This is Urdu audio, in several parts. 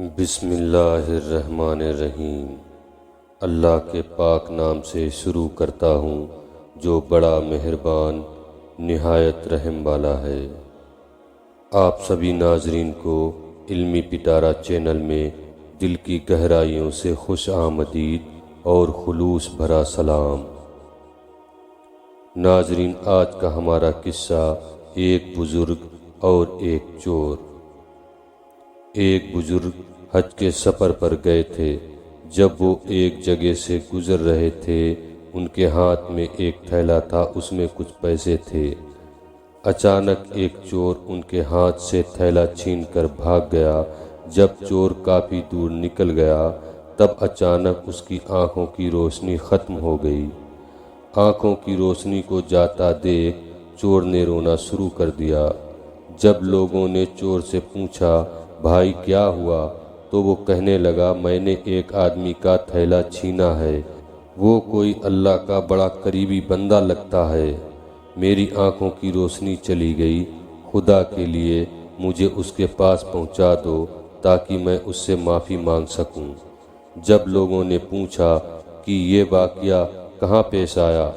بسم اللہ الرحمن الرحیم۔ اللہ کے پاک نام سے شروع کرتا ہوں جو بڑا مہربان نہایت رحم والا ہے۔ آپ سبھی ناظرین کو علمی پٹارا چینل میں دل کی گہرائیوں سے خوش آمدید اور خلوص بھرا سلام۔ ناظرین، آج کا ہمارا قصہ ایک بزرگ اور ایک چور۔ ایک بزرگ حج کے سفر پر گئے تھے۔ جب وہ ایک جگہ سے گزر رہے تھے، ان کے ہاتھ میں ایک تھیلا تھا، اس میں کچھ پیسے تھے۔ اچانک ایک چور ان کے ہاتھ سے تھیلا چھین کر بھاگ گیا۔ جب چور کافی دور نکل گیا، تب اچانک اس کی آنکھوں کی روشنی ختم ہو گئی۔ آنکھوں کی روشنی کو جاتا دیکھ چور نے رونا شروع کر دیا۔ جب لوگوں نے چور سے پوچھا، بھائی کیا ہوا، تو وہ کہنے لگا، میں نے ایک آدمی کا تھیلا چھینا ہے، وہ کوئی اللہ کا بڑا قریبی بندہ لگتا ہے۔ میری آنکھوں کی روشنی چلی گئی، خدا کے لیے مجھے اس کے پاس پہنچا دو تاکہ میں اس سے معافی مانگ سکوں۔ جب لوگوں نے پوچھا کہ یہ واقعہ کہاں پیش آیا،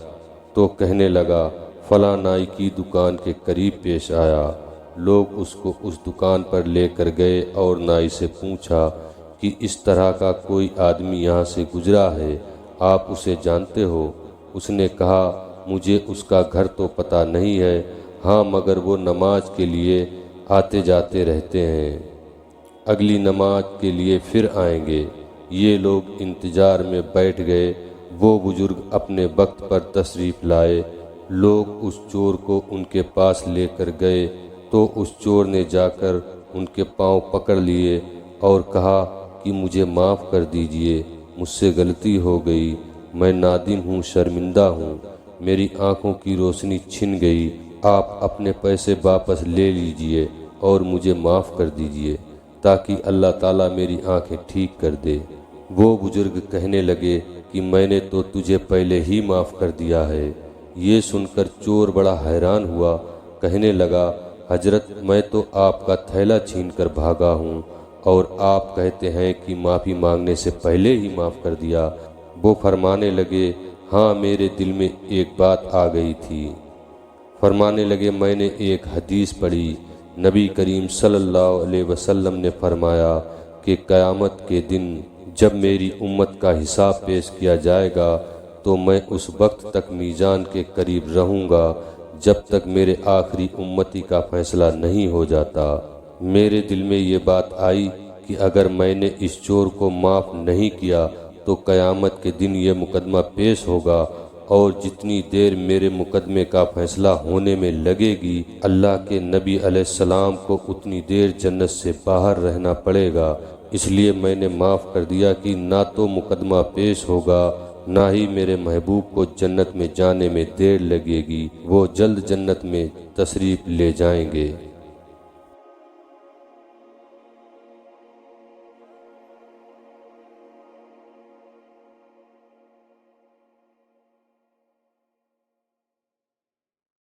تو کہنے لگا، فلاں نائی کی دکان کے قریب پیش آیا۔ لوگ اس کو اس دکان پر لے کر گئے اور نائی سے پوچھا کہ اس طرح کا کوئی آدمی یہاں سے گزرا ہے، آپ اسے جانتے ہو؟ اس نے کہا، مجھے اس کا گھر تو پتہ نہیں ہے، ہاں مگر وہ نماز کے لیے آتے جاتے رہتے ہیں، اگلی نماز کے لیے پھر آئیں گے۔ یہ لوگ انتظار میں بیٹھ گئے۔ وہ بزرگ اپنے وقت پر تشریف لائے۔ لوگ اس چور کو ان کے پاس لے کر گئے تو اس چور نے جا کر ان کے پاؤں پکڑ لیے اور کہا کہ مجھے معاف کر دیجئے، مجھ سے غلطی ہو گئی، میں نادم ہوں، شرمندہ ہوں، میری آنکھوں کی روشنی چھن گئی، آپ اپنے پیسے واپس لے لیجئے اور مجھے معاف کر دیجئے تاکہ اللہ تعالیٰ میری آنکھیں ٹھیک کر دے۔ وہ بزرگ کہنے لگے کہ میں نے تو تجھے پہلے ہی معاف کر دیا ہے۔ یہ سن کر چور بڑا حیران ہوا، کہنے لگا، حضرت میں تو آپ کا تھیلا چھین کر بھاگا ہوں اور آپ کہتے ہیں کہ معافی مانگنے سے پہلے ہی معاف کر دیا۔ وہ فرمانے لگے، ہاں میرے دل میں ایک بات آ گئی تھی۔ فرمانے لگے، میں نے ایک حدیث پڑھی، نبی کریم صلی اللہ علیہ وسلم نے فرمایا کہ قیامت کے دن جب میری امت کا حساب پیش کیا جائے گا تو میں اس وقت تک میزان کے قریب رہوں گا جب تک میرے آخری امتی کا فیصلہ نہیں ہو جاتا۔ میرے دل میں یہ بات آئی کہ اگر میں نے اس چور کو معاف نہیں کیا تو قیامت کے دن یہ مقدمہ پیش ہوگا اور جتنی دیر میرے مقدمے کا فیصلہ ہونے میں لگے گی، اللہ کے نبی علیہ السلام کو اتنی دیر جنت سے باہر رہنا پڑے گا۔ اس لیے میں نے معاف کر دیا کہ نہ تو مقدمہ پیش ہوگا، نہ ہی میرے محبوب کو جنت میں جانے میں دیر لگے گی، وہ جلد جنت میں تشریف لے جائیں گے۔